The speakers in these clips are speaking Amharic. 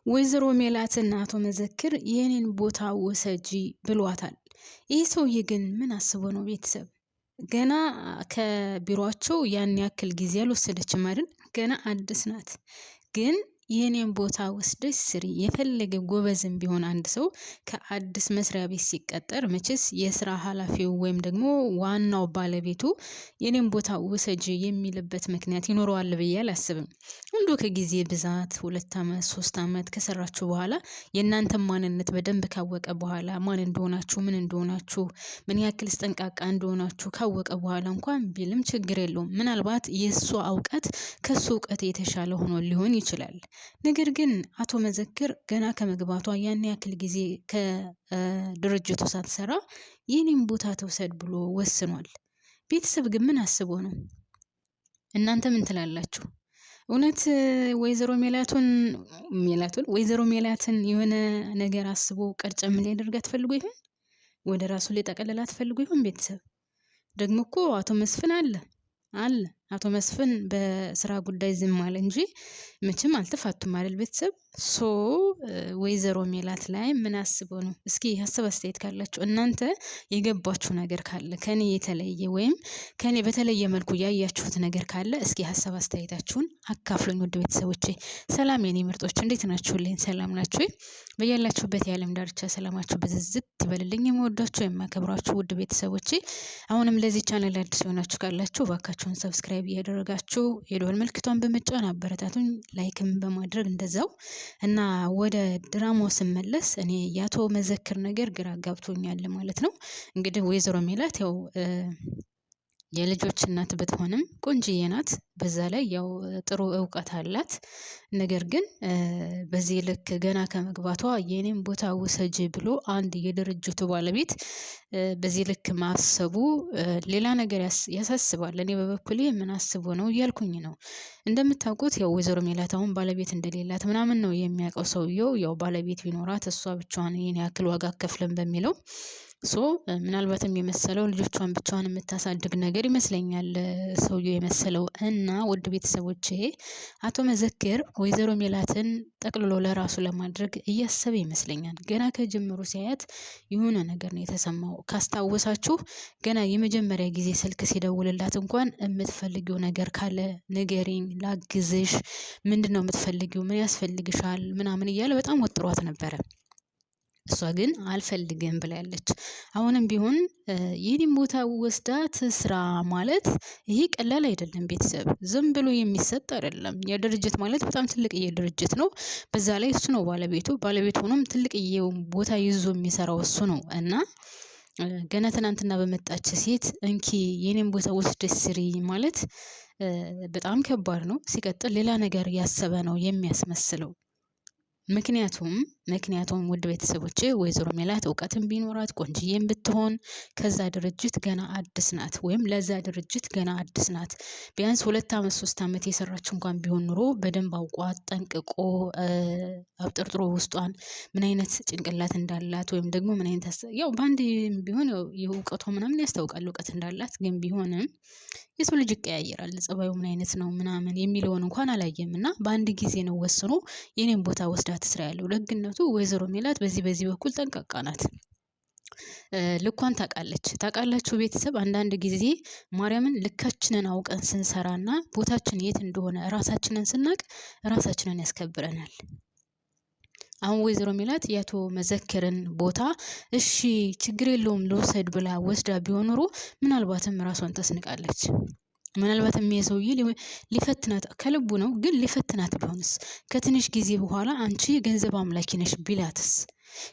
ወይዘሮ ሜላትና አቶ መዘክር የኔን ቦታ ውሰጂ ብሏታል። ይህ ሰውዬ ግን ምን አስቦ ነው? ቤተሰብ ገና ከቢሮአቸው ያን ያክል ጊዜ አልወሰደችም አይደል? ገና አዲስ ናት። ግን የኔን ቦታ ወስደሽ ስሪ። የፈለገ ጎበዝም ቢሆን አንድ ሰው ከአዲስ መስሪያ ቤት ሲቀጠር መቼስ የስራ ኃላፊው ወይም ደግሞ ዋናው ባለቤቱ የኔን ቦታ ውሰጂ የሚልበት ምክንያት ይኖረዋል ብዬ አላስብም። እንዶ ከጊዜ ብዛት 2 አመት 3 አመት ከሰራችሁ በኋላ የእናንተን ማንነት በደንብ ካወቀ በኋላ ማን እንደሆናችሁ ምን እንደሆናችሁ ምን ያክል ጠንቃቃ እንደሆናችሁ ካወቀ በኋላ እንኳን ቢልም ችግር የለውም። ምናልባት የእሱ እውቀት ከሱ እውቀት የተሻለ ሆኖ ሊሆን ይችላል። ነገር ግን አቶ መዘክር ገና ከመግባቷ ያን ያክል ጊዜ ከድርጅቱ ሳትሰራ የኔን ቦታ ተውሰድ ብሎ ወስኗል። ቤተሰብ ግን ምን አስቦ ነው? እናንተ ምን ትላላችሁ? እውነት ወይዘሮ ሜላትን የሆነ ነገር አስቦ ቀርጨም ሊያደርጋት ፈልጎ ይሆን? ወደ ራሱ ሊጠቀልላት ፈልጎ ይሆን? ቤተሰብ ደግሞ እኮ አቶ መስፍን አለ አቶ መስፍን በስራ ጉዳይ ዝም አለ እንጂ መቼም አልተፋቱም አይደል? ቤተሰብ ወይዘሮ ሜላት ላይ ምን አስበው ነው? እስኪ ሀሳብ አስተያየት ካላችሁ እናንተ የገባችሁ ነገር ካለ ከኔ የተለየ ወይም ከኔ በተለየ መልኩ ያያችሁት ነገር ካለ እስኪ ሀሳብ አስተያየታችሁን አካፍሉኝ። ውድ ቤተሰቦቼ ሰላም የኔ ምርጦች፣ እንዴት ናችሁልኝ? ሰላም ናችሁ? በያላችሁበት የዓለም ዳርቻ ሰላማችሁ ብዝዝት ይበልልኝ። የምወዳችሁ የማከብራችሁ ውድ ቤተሰቦቼ አሁንም ለዚህ ቻናል አዲስ ሆናችሁ ካላችሁ ባካችሁን ሰብስክራይብ እያደረጋችሁ የደወል ምልክቷን በመጫን አበረታቱኝ። ላይክም በማድረግ እንደዛው እና ወደ ድራማው ስመለስ እኔ የአቶ መዘክር ነገር ግራ ጋብቶኛል ማለት ነው። እንግዲህ ወይዘሮ ሜላት ያው የልጆች እናት ብትሆንም ቆንጅዬ ናት። በዛ ላይ ያው ጥሩ እውቀት አላት። ነገር ግን በዚህ ልክ ገና ከመግባቷ የኔን ቦታ ውሰጂ ብሎ አንድ የድርጅቱ ባለቤት በዚህ ልክ ማሰቡ ሌላ ነገር ያሳስባል። እኔ በበኩሌ ምን አስቦ ነው እያልኩኝ ነው። እንደምታውቁት ያው ወይዘሮ ሜላት አሁን ባለቤት እንደሌላት ምናምን ነው የሚያውቀው ሰውየው። ያው ባለቤት ቢኖራት እሷ ብቻዋን ይሄን ያክል ዋጋ አከፍልም በሚለው ምናልባትም የመሰለው ልጆቿን ብቻዋን የምታሳድግ ነገር ይመስለኛል ሰውየው የመሰለው። እና ውድ ቤተሰቦቼ አቶ መዘክር ወይዘሮ ሜላትን ጠቅልሎ ለራሱ ለማድረግ እያሰበ ይመስለኛል። ገና ከጀምሩ ሲያያት የሆነ ነገር ነው የተሰማው። ካስታወሳችሁ ገና የመጀመሪያ ጊዜ ስልክ ሲደውልላት እንኳን የምትፈልጊው ነገር ካለ ንገሪኝ፣ ላግዝሽ፣ ምንድነው የምትፈልጊው፣ ምን ያስፈልግሻል ምናምን እያለ በጣም ወጥሯት ነበረ። እሷ ግን አልፈልግም ብላለች። አሁንም ቢሆን የኔን ቦታ ወስዳ ትስራ ማለት ይሄ ቀላል አይደለም። ቤተሰብ ዝም ብሎ የሚሰጥ አይደለም። የድርጅት ማለት በጣም ትልቅዬ ድርጅት ነው። በዛ ላይ እሱ ነው ባለቤቱ ሆኖም ትልቅዬ ቦታ ይዞ የሚሰራው እሱ ነው። እና ገና ትናንትና በመጣች ሴት እንኪ የኔን ቦታ ወስደሽ ስሪ ማለት በጣም ከባድ ነው። ሲቀጥል ሌላ ነገር ያሰበ ነው የሚያስመስለው። ምክንያቱም ውድ ቤተሰቦቼ ወይዘሮ ሜላት እውቀትም ቢኖራት ቆንጅዬም ብትሆን ከዛ ድርጅት ገና አዲስ ናት፣ ወይም ለዛ ድርጅት ገና አዲስ ናት። ቢያንስ 2 አመት 3 አመት የሰራች እንኳን ቢሆን ኑሮ በደንብ አውቋት ጠንቅቆ አብጠርጥሮ ውስጧን ምን አይነት ጭንቅላት እንዳላት ወይም ደግሞ ምን አይነት ያው ባንድ ቢሆን የእውቀቷ ምናምን ያስታውቃል እውቀት እንዳላት። ግን ቢሆንም የሰው ልጅ ይቀያየራል፣ ጸባዩ ምን አይነት ነው ምናምን የሚለውን እንኳን አላየም። እና በአንድ ጊዜ ነው ወስኖ የኔን ቦታ ወስዳ ትስራ ያለው። ደግነቱ ወይዘሮ ሜላት በዚህ በኩል ጠንቃቃ ናት። ልኳን ታውቃላችሁ ቤተሰብ። አንዳንድ ጊዜ ማርያምን ልካችንን አውቀን ስንሰራና ቦታችን የት እንደሆነ ራሳችንን ስናቅ ራሳችንን ያስከብረናል። አሁን ወይዘሮ ሜላት የአቶ መዘክርን ቦታ እሺ ችግር የለውም ልውሰድ ብላ ወስዳ ቢሆን ኖሮ ምናልባትም ራሷን ታስንቃለች። ምናልባትም የሰውዬ ሊፈትናት ከልቡ ነው፣ ግን ሊፈትናት ቢሆንስ? ከትንሽ ጊዜ በኋላ አንቺ ገንዘብ አምላኪ ነሽ ቢላትስ?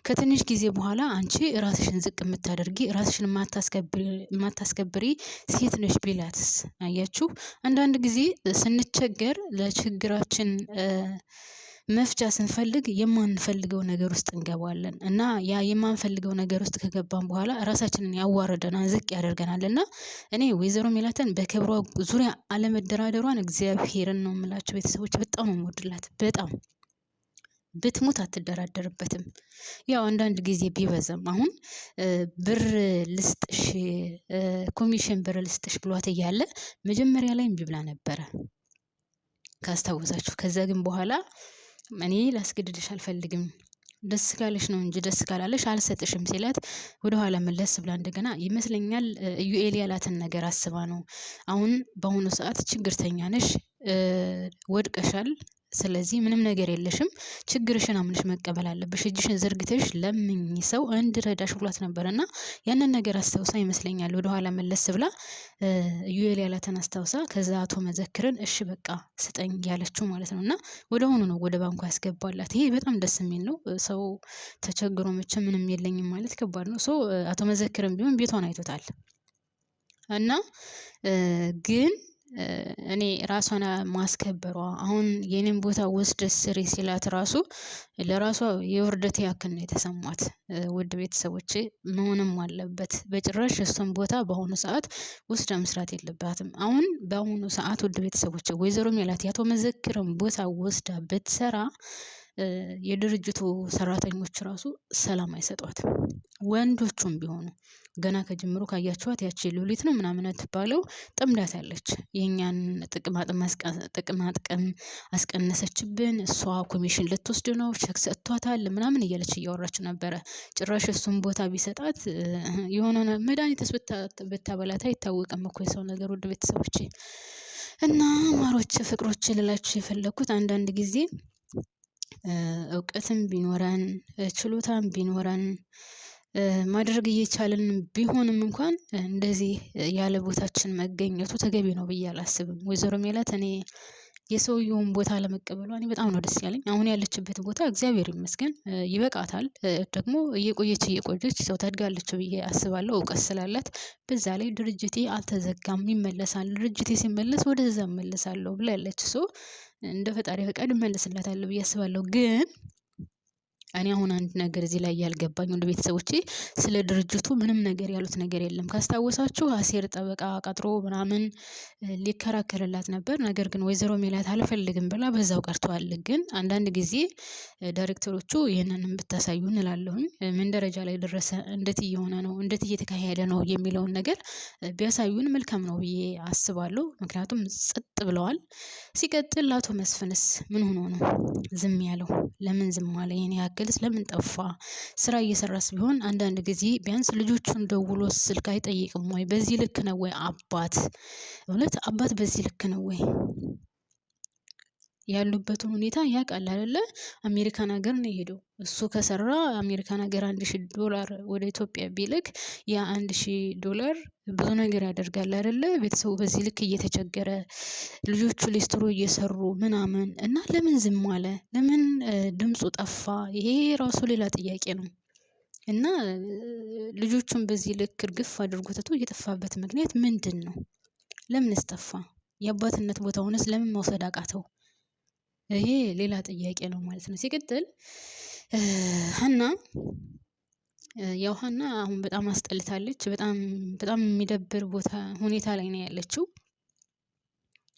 ከትንሽ ጊዜ በኋላ አንቺ ራስሽን ዝቅ የምታደርጊ ራስሽን የማታስከብሪ ሴት ነሽ ቢላትስ? አያችሁ፣ አንዳንድ ጊዜ ስንቸገር ለችግራችን መፍቻ ስንፈልግ የማንፈልገው ነገር ውስጥ እንገባለን። እና ያ የማንፈልገው ነገር ውስጥ ከገባን በኋላ ራሳችንን ያዋርደናል፣ ዝቅ ያደርገናል። እና እኔ ወይዘሮ ሜላትን በክብሯ ዙሪያ አለመደራደሯን እግዚአብሔርን ነው የምላቸው ቤተሰቦች። በጣም ነው የምወድላት። በጣም ብትሞት አትደራደርበትም። ያው አንዳንድ ጊዜ ቢበዛም አሁን ብር ልስጥሽ ኮሚሽን ብር ልስጥሽ ብሏት እያለ መጀመሪያ ላይ እምቢ ብላ ነበረ ካስታወሳችሁ። ከዛ ግን በኋላ እኔ ላስገድድሽ አልፈልግም ደስ ካለሽ ነው እንጂ ደስ ካላለሽ አልሰጥሽም ሲላት ወደኋላ መለስ ብላ እንደገና ይመስለኛል ኢዩኤል ያላትን ነገር አስባ ነው። አሁን በአሁኑ ሰዓት ችግርተኛ ነሽ፣ ወድቀሻል። ስለዚህ ምንም ነገር የለሽም። ችግርሽን አምነሽ መቀበል አለብሽ። እጅሽን ዘርግተሽ ለምኝ ሰው እንድረዳሽ ብሏት ነበር እና ያንን ነገር አስታውሳ ይመስለኛል ወደኋላ መለስ ብላ ኢዩኤል ያላትን አስታውሳ ከዛ አቶ መዘክርን እሺ በቃ ስጠኝ ያለችው ማለት ነው። እና ወደ አሁኑ ነው ወደ ባንኩ ያስገባላት። ይሄ በጣም ደስ የሚል ነው። ሰው ተቸግሮ መቼም ምንም የለኝም ማለት ከባድ ነው። አቶ መዘክርም ቢሆን ቤቷን አይቶታል እና ግን እኔ ራሷን ማስከበሯ አሁን የኔን ቦታ ወስደሽ ስሪ ሲላት ራሱ ለራሷ የውርደት ያክል ነው የተሰማት። ውድ ቤተሰቦቼ መሆንም አለበት በጭራሽ እሱን ቦታ በአሁኑ ሰዓት ወስዳ መስራት የለባትም። አሁን በአሁኑ ሰዓት ውድ ቤተሰቦቼ ወይዘሮ ሜላት ያቶ መዘክርን ቦታ ወስዳ ብትሰራ የድርጅቱ ሰራተኞች ራሱ ሰላም አይሰጧትም። ወንዶቹም ቢሆኑ ገና ከጅምሩ ካያችኋት ያቺ ሉሊት ነው ምናምን ትባለው ጥምዳት ያለች የኛን ጥቅማጥቅም አስቀነሰችብን፣ እሷ ኮሚሽን ልትወስድ ነው፣ ቸክ ሰጥቷታል ምናምን እያለች እያወራች ነበረ። ጭራሽ እሱን ቦታ ቢሰጣት የሆነ መድኃኒትስ ብታበላት አይታወቅም እኮ የሰው ነገር። ውድ ቤተሰቦቼ እና ማሮች ፍቅሮች ልላችሁ የፈለኩት አንዳንድ ጊዜ እውቀትም ቢኖረን ችሎታም ቢኖረን ማድረግ እየቻልን ቢሆንም እንኳን እንደዚህ ያለ ቦታችን መገኘቱ ተገቢ ነው ብዬ አላስብም። ወይዘሮ ሜላት እኔ የሰውየውን ቦታ ለመቀበሏ እኔ በጣም ነው ደስ ያለኝ። አሁን ያለችበት ቦታ እግዚአብሔር ይመስገን ይበቃታል። ደግሞ እየቆየች ሰው ታድጋለች ብዬ አስባለሁ እውቀት ስላላት። በዛ ላይ ድርጅቴ አልተዘጋም ይመለሳል፣ ድርጅቴ ሲመለስ ወደዛ እመለሳለሁ ብላለች። እንደ ፈጣሪ ፈቃድ እመለስላታለሁ ብዬ አስባለሁ። ግን እኔ አሁን አንድ ነገር እዚህ ላይ ያልገባኝ ወንድ ቤተሰቦቼ ስለ ድርጅቱ ምንም ነገር ያሉት ነገር የለም። ካስታወሳችሁ አሴር ጠበቃ ቀጥሮ ምናምን ሊከራከርላት ነበር። ነገር ግን ወይዘሮ ሜላት አልፈልግም ብላ በዛው ቀርተዋል። ግን አንዳንድ ጊዜ ዳይሬክተሮቹ ይህንንም ብታሳዩ እንላለሁኝ። ምን ደረጃ ላይ ደረሰ፣ እንዴት እየሆነ ነው፣ እንዴት እየተካሄደ ነው የሚለውን ነገር ቢያሳዩን መልካም ነው ብዬ አስባለሁ። ምክንያቱም ጸጥ ብለዋል። ሲቀጥል አቶ መስፍንስ ምን ሆኖ ነው ዝም ያለው? ለምን ዝም አለ? ይሄን ያክልስ ለምን ጠፋ? ስራ እየሰራስ ቢሆን አንዳንድ ጊዜ ቢያንስ ልጆቹን ደውሎ ስልክ አይጠይቅም ወይ? በዚህ ልክ ነው ወይ አባት? እውነት አባት በዚህ ልክ ነው ወይ? ያሉበትን ሁኔታ ያውቃል አይደለ? አሜሪካን ሀገር ነው የሄደው። እሱ ከሰራ አሜሪካን ሀገር $1000 ወደ ኢትዮጵያ ቢልክ ያ $1000 ብዙ ነገር ያደርጋል አይደለ? ቤተሰቡ በዚህ ልክ እየተቸገረ ልጆቹ ሊስትሮ እየሰሩ ምናምን እና ለምን ዝም አለ? ለምን ድምፁ ጠፋ? ይሄ ራሱ ሌላ ጥያቄ ነው። እና ልጆቹን በዚህ ልክ እርግፍ አድርጎ ትቶ እየጠፋበት ምክንያት ምንድን ነው? ለምንስ ጠፋ? የአባትነት ቦታውንስ ለምን መውሰድ አቃተው? ይሄ ሌላ ጥያቄ ነው ማለት ነው። ሲቀጥል ሀና ያው ሀና አሁን በጣም አስጠልታለች። በጣም የሚደብር ሁኔታ ላይ ነው ያለችው።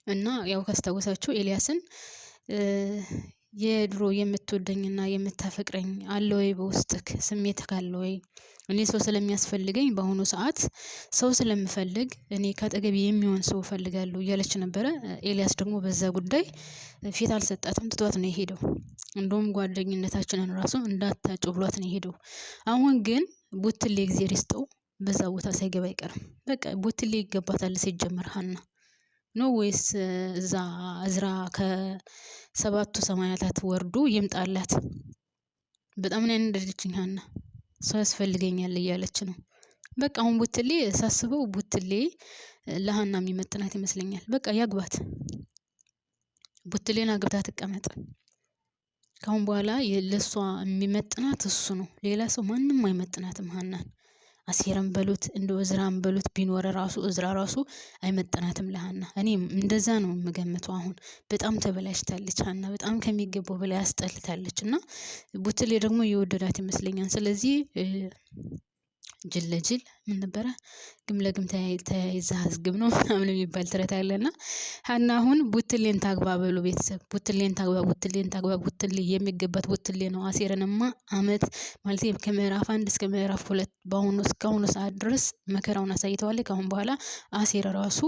እና ያው ካስታወሳችሁ ኤልያስን የድሮ የምትወደኝና የምታፈቅረኝ አለ ወይ? በውስጥክ ስሜት ካለ ወይ? እኔ ሰው ስለሚያስፈልገኝ በአሁኑ ሰዓት ሰው ስለምፈልግ እኔ ካጠገቤ የሚሆን ሰው እፈልጋለሁ እያለች ነበረ። ኤልያስ ደግሞ በዛ ጉዳይ ፊት አልሰጣትም፣ ትቷት ነው የሄደው። እንደውም ጓደኝነታችንን ራሱ እንዳታጩ ብሏት ነው የሄደው። አሁን ግን ቡትሌ እግዜር ይስጠው በዛ ቦታ ሳይገባ አይቀርም። በቃ ቡትሌ ይገባታል ሲጀመር ሀና ነው ወይስ እዛ እዝራ ከ7ቱ ሰማያታት ወርዶ ይምጣላት? በጣም ነው ያንደረችኝ ሀና። ሰው ያስፈልገኛል እያለች ነው። በቃ አሁን ቡትሌ ሳስበው ቡትሌ ለሀና የሚመጥናት ይመስለኛል። በቃ ያግባት፣ ቡትሌን አግብታ ትቀመጥ። ካሁን በኋላ ለሷ የሚመጥናት እሱ ነው። ሌላ ሰው ማንም አይመጥናትም ሀናን። አሴራም በሉት እንደው እዝራም በሉት ቢኖር ራሱ እዝራ ራሱ አይመጥናትም ለሀና። እኔም እንደዛ ነው የምገምተው። አሁን በጣም ተበላሽታለች ሀና፣ በጣም ከሚገባው በላይ አስጠልታለች። እና ቡትሌ ደግሞ የወደዳት ይመስለኛል። ስለዚህ ጅል ለጅል ምን ነበረ ግም ለግም ተያይዛ አዝግም ነው ምናምን የሚባል ተረት አለና ሀና አሁን ቡትሌን ታግባ በሉ ቤተሰብ። ቡትሌን ታግባ። ቡትሌ የሚገባት ቡትሌ ነው። አሴርንማ አመት ማለት ከምዕራፍ 1 እስከ ምዕራፍ 2 እስካሁኑ ሰዓት ድረስ መከራውን አሳይተዋለች። ካሁን በኋላ አሴር ራሱ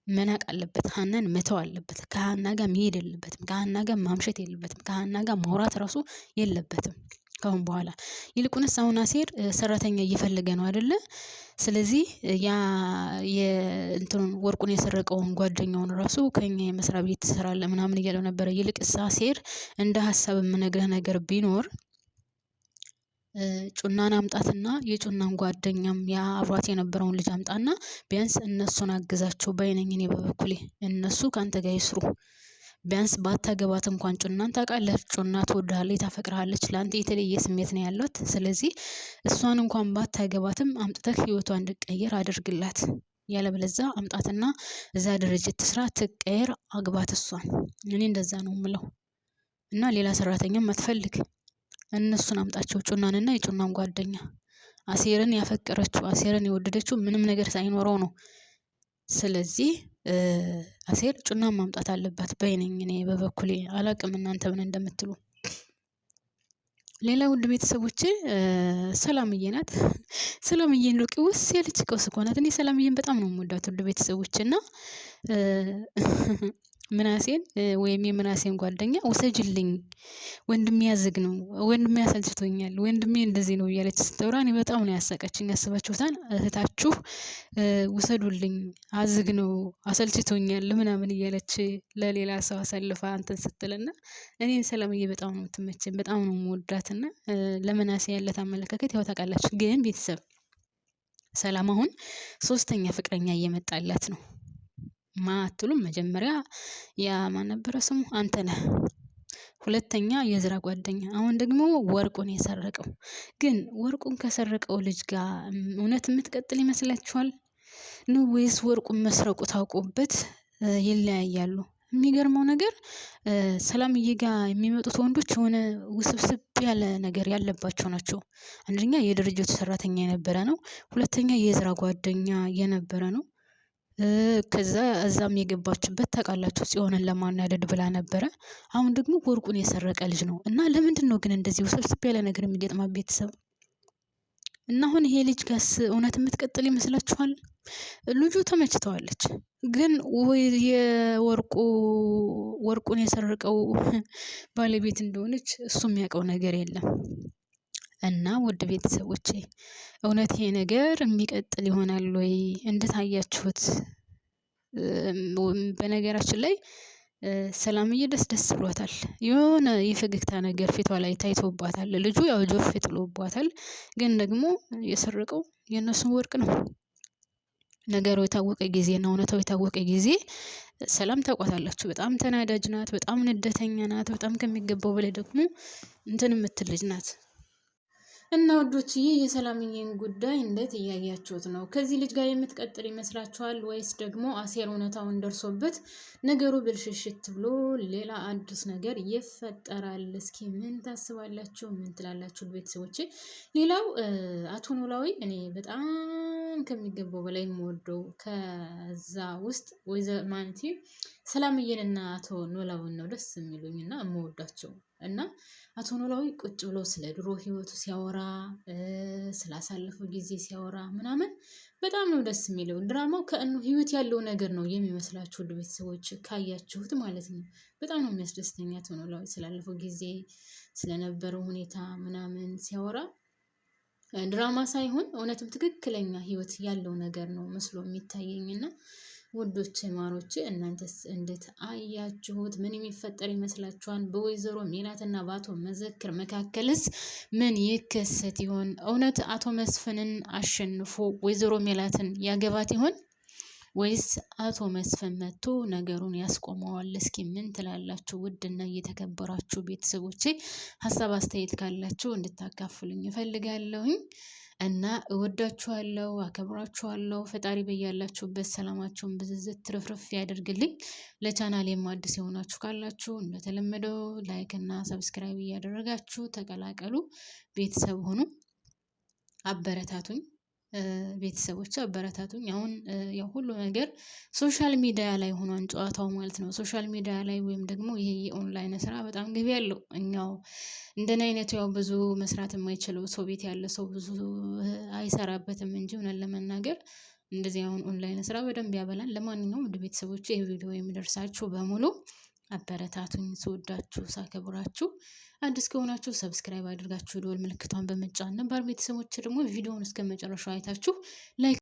መናቅ አለበት። ሀናን መተው አለበት። ከሀና ጋር መሄድ የለበትም። ከሀና ጋር ማምሸት የለበትም። ከሀና ጋር ማውራት ራሱ የለበትም ካሁን በኋላ። ይልቁንስ አሁን አሴር ሰራተኛ እየፈለገ ነው አይደለ? ስለዚህ ያ የእንትኑን ወርቁን የሰረቀውን ጓደኛውን ራሱ ከኛ የመስሪያ ቤት ትሰራለህ ምናምን እያለው ነበረ። ይልቅስ አሴር እንደ ሀሳብ የምነግርህ ነገር ቢኖር ጩናን አምጣትና የጩናን ጓደኛም ያ አብሯት የነበረውን ልጅ አምጣና ቢያንስ እነሱን አግዛቸው ባይነኝ እኔ በበኩሌ። እነሱ ካንተ ጋር ይስሩ። ቢያንስ ባታገባት እንኳን ጩናን ታውቃለህ፣ ጩና ትወድሃለች፣ ታፈቅርሃለች፣ ለአንተ የተለየ ስሜት ነው ያላት። ስለዚህ እሷን እንኳን ባታገባትም አምጥተህ ህይወቷ እንድትቀየር አድርግላት። ያለበለዚያ አምጣትና እዛ ድርጅት ትስራ፣ ትቀየር፣ አግባት እሷን። እኔ እንደዛ ነው የምለው። እና ሌላ ሰራተኛም አትፈልግ። እነሱን አምጣቸው፣ ጩናንና የጩናን ጓደኛ። አሴርን ያፈቀረችው አሴርን የወደደችው ምንም ነገር ሳይኖረው ነው። ስለዚህ አሴር ጩናን ማምጣት አለባት በይነኝ እኔ በበኩሌ። አላቅም እናንተ ምን እንደምትሉ። ሌላ ውድ ቤተሰቦቼ ሰላምዬ ናት። ሰላምዬን ሉቂ ውስ ያለች ቀውስ እኮ ናት። እኔ ሰላምዬን በጣም ነው የምወዳት ውድ ቤተሰቦች። እና ምናሴን ወይም የምናሴን ጓደኛ ውሰጅልኝ፣ ወንድሜ ያዝግ ነው፣ ወንድሜ ያሰልችቶኛል፣ ወንድሜ እንደዚህ ነው እያለች ስትወራ እኔ በጣም ነው ያሳቀችኝ። ያስባችሁታል? እህታችሁ ውሰዱልኝ፣ አዝግ ነው፣ አሰልችቶኛል ምናምን እያለች ለሌላ ሰው አሳልፋ እንትን ስትልና እኔን ሰላምዬ በጣም ነው የምትመቸኝ፣ በጣም ነው የምወዳትና ለምናሴ ያለት አመለካከት ያው ታውቃላችሁ። ግን ቤተሰብ ሰላም አሁን ሶስተኛ ፍቅረኛ እየመጣላት ነው። ማትሉም መጀመሪያ ያ ማን ነበረ ስሙ አንተነህ፣ ሁለተኛ የዝራ ጓደኛ፣ አሁን ደግሞ ወርቁን የሰረቀው። ግን ወርቁን ከሰረቀው ልጅ ጋር እውነት የምትቀጥል ይመስላችኋል ነው ወይስ ወርቁን መስረቁ ታውቆበት ይለያያሉ? የሚገርመው ነገር ሰላምዬ ጋር የሚመጡት ወንዶች የሆነ ውስብስብ ያለ ነገር ያለባቸው ናቸው። አንደኛ የድርጅቱ ሰራተኛ የነበረ ነው። ሁለተኛ የዝራ ጓደኛ የነበረ ነው። ከዛ እዛም የገባችበት ታውቃላችሁ ጽዮንን ለማናደድ ብላ ነበረ። አሁን ደግሞ ወርቁን የሰረቀ ልጅ ነው። እና ለምንድን ነው ግን እንደዚህ ውስብስብ ያለ ነገር የሚገጥማ ቤተሰብ? እና አሁን ይሄ ልጅ ጋስ እውነት የምትቀጥል ይመስላችኋል? ልጁ ተመችተዋለች፣ ግን ወርቁን የሰረቀው ባለቤት እንደሆነች እሱ የሚያውቀው ነገር የለም። እና ውድ ቤተሰቦቼ እውነት ይሄ ነገር የሚቀጥል ይሆናል ወይ? እንደታያችሁት በነገራችን ላይ ሰላምዬ ደስ ብሏታል። የሆነ የፈገግታ ነገር ፊቷ ላይ ታይቶባታል። ልጁ ያው ጆፍ ጥሎባታል። ግን ደግሞ የሰረቀው የእነሱን ወርቅ ነው። ነገሩ የታወቀ ጊዜ እና እውነታው የታወቀ ጊዜ ሰላም ታውቋታላችሁ። በጣም ተናዳጅ ናት፣ በጣም ንደተኛ ናት፣ በጣም ከሚገባው በላይ ደግሞ እንትን የምትል ልጅ ናት። እና ወዶችዬ የሰላምዬን ጉዳይ እንዴት እያያችሁት ነው? ከዚህ ልጅ ጋር የምትቀጥል ይመስላችኋል ወይስ ደግሞ አሴር እውነታውን ደርሶበት ነገሩ ብልሽሽት ብሎ ሌላ አዲስ ነገር ይፈጠራል? እስኪ ምን ታስባላችሁ? ምን ትላላችሁ ቤተሰቦቼ? ሌላው አቶ ኖላዊ እኔ በጣም ከሚገባው በላይ የምወደው ከዛ ውስጥ ማለቴ ሰላምዬንና አቶ ኖላዊን ነው ደስ የሚሉኝና የምወዳቸው። እና አቶ ኖላዊ ቁጭ ብሎ ስለ ድሮ ህይወቱ ሲያወራ ስላሳለፈው ጊዜ ሲያወራ ምናምን በጣም ነው ደስ የሚለው። ድራማው ከእኑ ህይወት ያለው ነገር ነው የሚመስላችሁ ውድ ቤተሰቦች ካያችሁት ማለት ነው። በጣም ነው የሚያስደስተኝ አቶ ኖላዊ ስላለፈው ጊዜ ስለነበረው ሁኔታ ምናምን ሲያወራ ድራማ ሳይሆን እውነትም ትክክለኛ ህይወት ያለው ነገር ነው መስሎ የሚታየኝና ውዶች ማሮች እናንተስ እንዴት አያችሁት? ምን የሚፈጠር ይመስላችኋል? በወይዘሮ ሜላትና በአቶ መዘክር መካከልስ ምን ይከሰት ይሆን? እውነት አቶ መስፍንን አሸንፎ ወይዘሮ ሜላትን ያገባት ይሆን ወይስ አቶ መስፍን መጥቶ ነገሩን ያስቆመዋል? እስኪ ምን ትላላችሁ? ውድና እየተከበራችሁ ቤተሰቦቼ ሀሳብ አስተያየት ካላችሁ እንድታካፍሉኝ እፈልጋለሁኝ። እና እወዳችኋለሁ፣ አከብራችኋለሁ። ፈጣሪ በያላችሁበት ሰላማችሁን ብዝዝት ትርፍርፍ ያደርግልኝ። ለቻናሌም አዲስ የሆናችሁ ካላችሁ እንደተለመደው ላይክ እና ሰብስክራይብ እያደረጋችሁ ተቀላቀሉ፣ ቤተሰብ ሆኑ፣ አበረታቱኝ። ቤተሰቦች አበረታቱኝ። አሁን ያው ሁሉ ነገር ሶሻል ሚዲያ ላይ ሆኗን ጨዋታው ማለት ነው። ሶሻል ሚዲያ ላይ ወይም ደግሞ ይሄ የኦንላይን ስራ በጣም ገቢ ያለው እኛው እንደኔ አይነቱ ያው ብዙ መስራት የማይችለው ሰው ቤት ያለ ሰው ብዙ አይሰራበትም እንጂ እውነት ለመናገር እንደዚህ አሁን ኦንላይን ስራ በደንብ ያበላል። ለማንኛውም ውድ ቤተሰቦቼ ይህ ቪዲዮ የሚደርሳችሁ በሙሉ አበረታቱኝ። ስወዳችሁ ሳከብራችሁ፣ አዲስ ከሆናችሁ ሰብስክራይብ አድርጋችሁ ደወል ምልክቷን በመጫን ነባር ቤተሰቦች ደግሞ ቪዲዮውን እስከመጨረሻው አይታችሁ ላይክ